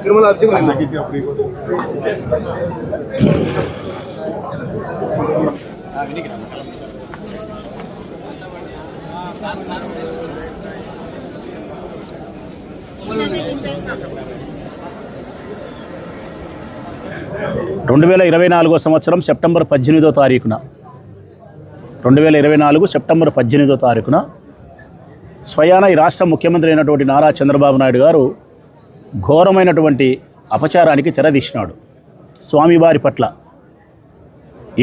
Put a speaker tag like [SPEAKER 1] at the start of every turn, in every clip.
[SPEAKER 1] తిరుమల
[SPEAKER 2] 2024 సంవత్సరం సెప్టెంబర్ 18వ తారీఖున 2024 సెప్టెంబర్ 18వ తారీఖున స్వయాన ఈ రాష్ట్ర ముఖ్యమంత్రి అయినటువంటి నారా చంద్రబాబు నాయుడు గారు ఘోరమైనటువంటి అపచారానికి తెరదీసినాడు. స్వామివారి పట్ల,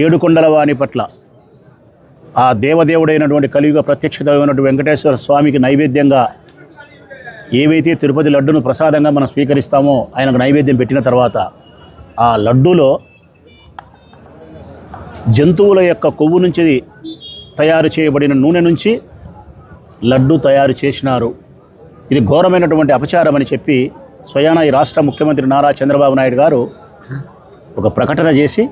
[SPEAKER 2] ఏడుకొండల వాణి పట్ల, ఆ దేవదేవుడైనటువంటి కలియుగ ప్రత్యక్షమైనటువంటి వెంకటేశ్వర స్వామికి నైవేద్యంగా ఏవైతే తిరుపతి లడ్డును ప్రసాదంగా మనం స్వీకరిస్తామో ఆయనకు నైవేద్యం పెట్టిన తర్వాత ఆ లడ్డూలో జంతువుల యొక్క కొవ్వు నుంచి తయారు చేయబడిన నూనె నుంచి లడ్డు తయారు చేసినారు. ఇది ఘోరమైనటువంటి అపచారం అని చెప్పి స్వయాన ఈ రాష్ట్ర ముఖ్యమంత్రి నారా చంద్రబాబు నాయుడు గారు ఒక ప్రకటన చేసి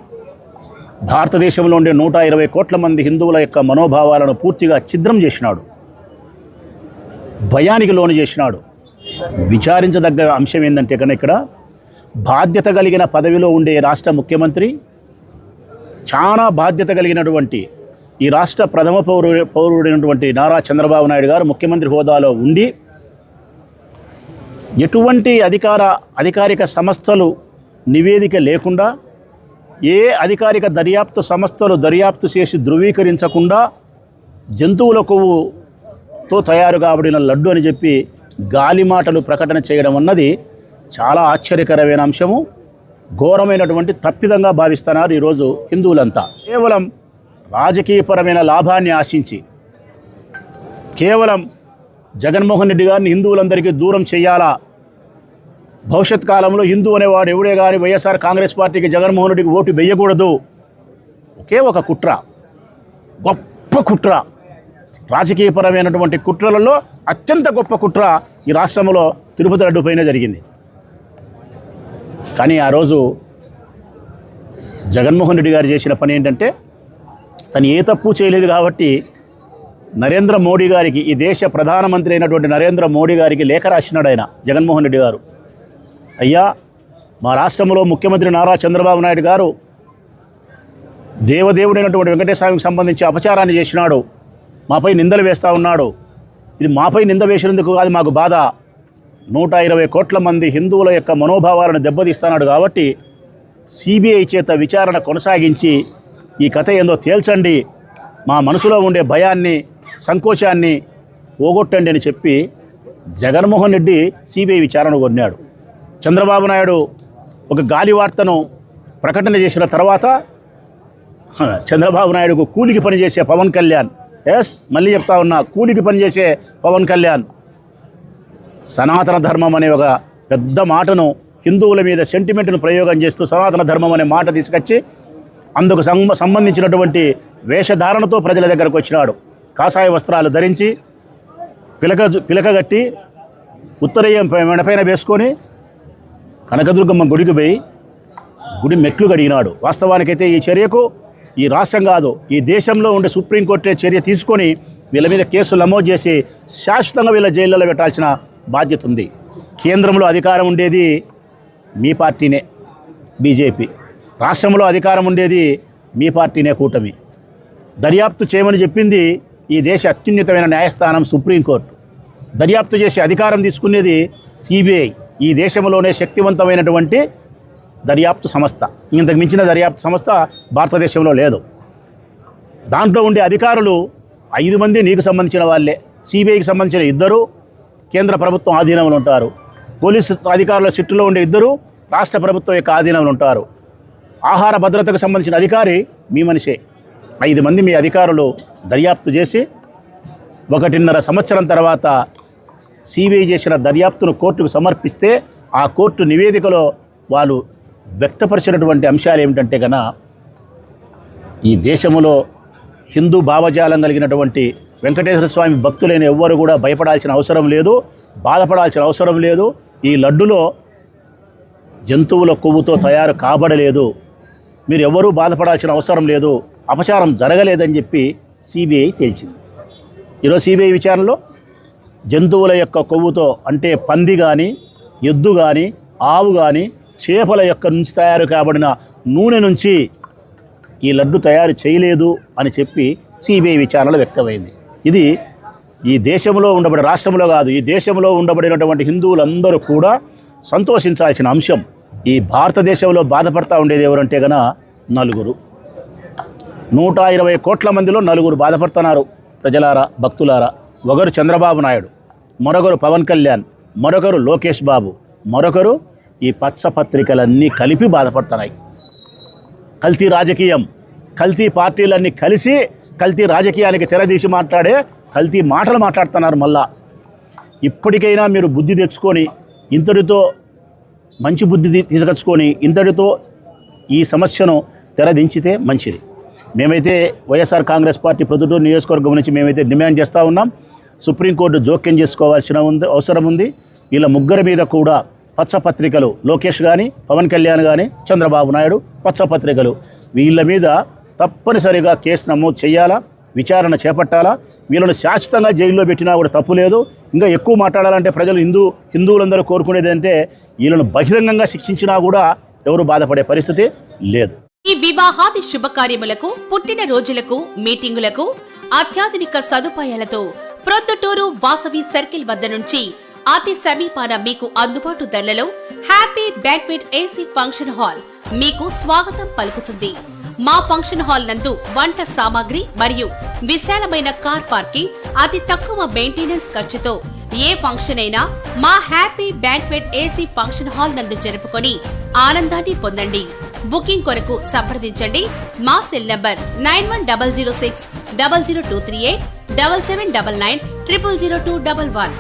[SPEAKER 2] భారతదేశంలో ఉండే 120 కోట్ల మంది హిందువుల యొక్క మనోభావాలను పూర్తిగా ఛిద్రం చేసినాడు, భయానికి లోను చేసినాడు. విచారించదగ్గ అంశం ఏంటంటే కనుక ఇక్కడ బాధ్యత కలిగిన పదవిలో ఉండే రాష్ట్ర ముఖ్యమంత్రి, చాలా బాధ్యత కలిగినటువంటి ఈ రాష్ట్ర ప్రథమ పౌరుడైనటువంటి నారా చంద్రబాబు నాయుడు గారు ముఖ్యమంత్రి హోదాలో ఉండి ఎటువంటి అధికారిక సంస్థలు నివేదిక లేకుండా, ఏ అధికారిక దర్యాప్తు సంస్థలు దర్యాప్తు చేసి ధృవీకరించకుండా జంతువుల కొవ్వుతో తయారు కాబడిన లడ్డు అని చెప్పి గాలి మాటలు ప్రకటన చేయడం అన్నది చాలా ఆశ్చర్యకరమైన అంశము. ఘోరమైనటువంటి తప్పిదంగా భావిస్తున్నారు ఈరోజు హిందువులంతా. కేవలం రాజకీయపరమైన లాభాన్ని ఆశించి కేవలం జగన్మోహన్ రెడ్డి గారిని హిందువులందరికీ దూరం చేయాలా, భవిష్యత్ కాలంలో హిందూ అనేవాడు ఎవడే కానీ వైఎస్ఆర్ కాంగ్రెస్ పార్టీకి జగన్మోహన్ రెడ్డికి ఓటు వేయకూడదు, ఒకే ఒక కుట్ర, గొప్ప కుట్ర, రాజకీయపరమైనటువంటి కుట్రలలో అత్యంత గొప్ప కుట్ర ఈ రాష్ట్రంలో తిరుపతి లడ్డు పైన జరిగింది. కానీ ఆ రోజు జగన్మోహన్ రెడ్డి గారు చేసిన పని ఏంటంటే, తను ఏ తప్పు చేయలేదు కాబట్టి నరేంద్ర మోడీ గారికి, ఈ దేశ ప్రధానమంత్రి అయినటువంటి నరేంద్ర మోడీ గారికి లేఖ రాసినాడు ఆయన జగన్మోహన్ రెడ్డి గారు. అయ్యా, మా రాష్ట్రంలో ముఖ్యమంత్రి నారా చంద్రబాబు నాయుడు గారు దేవదేవుడైనటువంటి వెంకటేశ్వరానికి సంబంధించి అపచారాన్ని చేసినాడు, మాపై నిందలు వేస్తూ ఉన్నాడు. ఇది మాపై నింద వేసినందుకు కాదు మాకు బాధ, 120 కోట్ల మంది హిందువుల యొక్క మనోభావాలను దెబ్బతీస్తున్నాడు కాబట్టి సిబిఐ చేత విచారణ కొనసాగించి ఈ కథ ఏందో తేల్చండి, మా మనసులో ఉండే భయాన్ని, సంకోచాన్ని పోగొట్టండి అని చెప్పి జగన్మోహన్ రెడ్డి సిబిఐ విచారణ కొన్నాడు. చంద్రబాబు నాయుడు ఒక గాలి వార్తను ప్రకటన చేసిన తర్వాత చంద్రబాబు నాయుడుకు కూలికి పనిచేసే పవన్ కళ్యాణ్, మళ్ళీ చెప్తా ఉన్నా, కూలికి పనిచేసే పవన్ కళ్యాణ్ సనాతన ధర్మం అనే ఒక పెద్ద మాటను, హిందువుల మీద సెంటిమెంట్ను ప్రయోగం చేస్తూ సనాతన ధర్మం అనే మాట తీసుకొచ్చి అందుకు సంబంధించినటువంటి వేషధారణతో ప్రజల దగ్గరకు వచ్చినాడు. కాషాయ వస్త్రాలు ధరించి పిలకగట్టి ఉత్తరీయం మెడపైన వేసుకొని కనకదుర్గమ్మ గుడికి పోయి గుడి మెట్లు గడిగినాడు. వాస్తవానికైతే ఈ చర్యకు ఈ రాష్ట్రం కాదు, ఈ దేశంలో ఉండే సుప్రీంకోర్టు చర్య తీసుకొని వీళ్ళ మీద కేసులు నమోదు చేసి శాశ్వతంగా వీళ్ళ జైళ్ళలో పెట్టాల్సిన బాధ్యత ఉంది. కేంద్రంలో అధికారం ఉండేది మీ పార్టీనే, బీజేపీ. రాష్ట్రంలో అధికారం ఉండేది మీ పార్టీనే, కూటమి. దర్యాప్తు చేయమని చెప్పింది ఈ దేశ అత్యున్నతమైన న్యాయస్థానం సుప్రీంకోర్టు. దర్యాప్తు చేసే అధికారం తీసుకునేది సిబిఐ, ఈ దేశంలోనే శక్తివంతమైనటువంటి దర్యాప్తు సంస్థ. ఇంతకు మించిన దర్యాప్తు సంస్థ భారతదేశంలో లేదు. దాంట్లో ఉండే అధికారులు 5 మంది నీకు సంబంధించిన వాళ్ళే, సిబిఐకి సంబంధించిన 2 కేంద్ర ప్రభుత్వం ఆధీనంలో ఉంటారు, పోలీసు అధికారుల సిట్టులో ఉండే 2 రాష్ట్ర ప్రభుత్వం యొక్క ఆధీనంలో ఉంటారు, ఆహార భద్రతకు సంబంధించిన అధికారి మీ మనిషే. 5 మంది మీ అధికారులు దర్యాప్తు చేసి 1.5 సంవత్సరం తర్వాత సిబిఐ చేసిన దర్యాప్తును కోర్టుకు సమర్పిస్తే ఆ కోర్టు నివేదికలో వాళ్ళు వ్యక్తపరిచినటువంటి అంశాలు ఏమిటంటే కన్నా, ఈ దేశంలో హిందూ భావజాలం కలిగినటువంటి వెంకటేశ్వర స్వామి భక్తులైన ఎవ్వరు కూడా భయపడాల్సిన అవసరం లేదు, బాధపడాల్సిన అవసరం లేదు. ఈ లడ్డులో జంతువుల కొవ్వుతో తయారు కాబడలేదు, మీరు ఎవరూ బాధపడాల్సిన అవసరం లేదు, అపచారం జరగలేదని చెప్పి సిబిఐ తేల్చింది. ఈరోజు సిబిఐ విచారణలో జంతువుల యొక్క కొవ్వుతో అంటే పంది కానీ, ఎద్దు కానీ, ఆవు కానీ, చేపల యొక్క నుంచి తయారు కాబడిన నూనె నుంచి ఈ లడ్డు తయారు చేయలేదు అని చెప్పి సిబిఐ విచారణలో వ్యక్తమైంది. ఇది ఈ దేశంలో ఉండబడే, రాష్ట్రంలో కాదు, ఈ దేశంలో ఉండబడినటువంటి హిందువులందరూ కూడా సంతోషించాల్సిన అంశం. ఈ భారతదేశంలో బాధపడతా ఉండేది ఎవరంటే గన 4, 120 కోట్ల మందిలో 4 బాధపడుతున్నారు. ప్రజలారా, భక్తులారా, ఒకరు చంద్రబాబు నాయుడు, మరొకరు పవన్ కళ్యాణ్, మరొకరు లోకేష్ బాబు, మరొకరు ఈ పచ్చ పత్రికలన్నీ కలిపి బాధపడుతున్నాయి. కల్తీ రాజకీయం, కల్తీ పార్టీలన్నీ కలిసి కల్తీ రాజకీయానికి తెరదీసి మాట్లాడే కల్తీ మాటలు మాట్లాడుతున్నారు. మళ్ళా ఇప్పటికైనా మీరు బుద్ధి తెచ్చుకొని ఇంతటితో మంచి బుద్ధి తీసుకొచ్చుకొని ఇంతటితో ఈ సమస్యను తెరదించితే మంచిది. మేమైతే వైఎస్ఆర్ కాంగ్రెస్ పార్టీ ప్రొద్దుటూరు నియోజకవర్గం నుంచి మేమైతే డిమాండ్ చేస్తూ ఉన్నాం. సుప్రీంకోర్టు జోక్యం చేసుకోవాల్సిన అవసరం ఉంది. వీళ్ళ ముగ్గురి మీద కూడా పచ్చపత్రికలు, లోకేష్ కానీ, పవన్ కళ్యాణ్ కానీ, చంద్రబాబు నాయుడు పచ్చపత్రికలు, వీళ్ళ మీద తప్పనిసరిగా కేసు నమోదు చేయాలా, విచారణ చేపట్టాలా. వీళ్ళను శాశ్వతంగా జైల్లో పెట్టినా కూడా తప్పు లేదు. ఇంకా ఎక్కువ మాట్లాడాలంటే ప్రజలు హిందువులందరూ కోరుకునేది అంటే వీళ్ళను బహిరంగంగా శిక్షించినా కూడా ఎవరు బాధపడే పరిస్థితి లేదు.
[SPEAKER 1] ఈ వివాహాది శుభకార్యములకు, పుట్టిన రోజులకు, మీటింగులకు అత్యాధునిక సదుపాయాలతో ప్రొద్దుటూరు వాసవి సర్కిల్ వద్ద నుంచి అతి సమీపాన మీకు అందుబాటు ధరలలో happy banquet AC function hall మీకు స్వాగతం పలుకుతుంది. మా ఫంక్షన్ హాల్ నందు వంట సామాగ్రి మరియు విశాలమైన కార్ పార్కింగ్, అతి తక్కువ మెయింటెనెన్స్ ఖర్చుతో ఏ ఫంక్షన్ అయినా మా happy banquet AC function hall నందు జరుపుకొని ఆనందాన్ని పొందండి. బుకింగ్ కొరకు సంప్రదించండి. మా సెల్ నంబర్ 9100600238 7799 000211.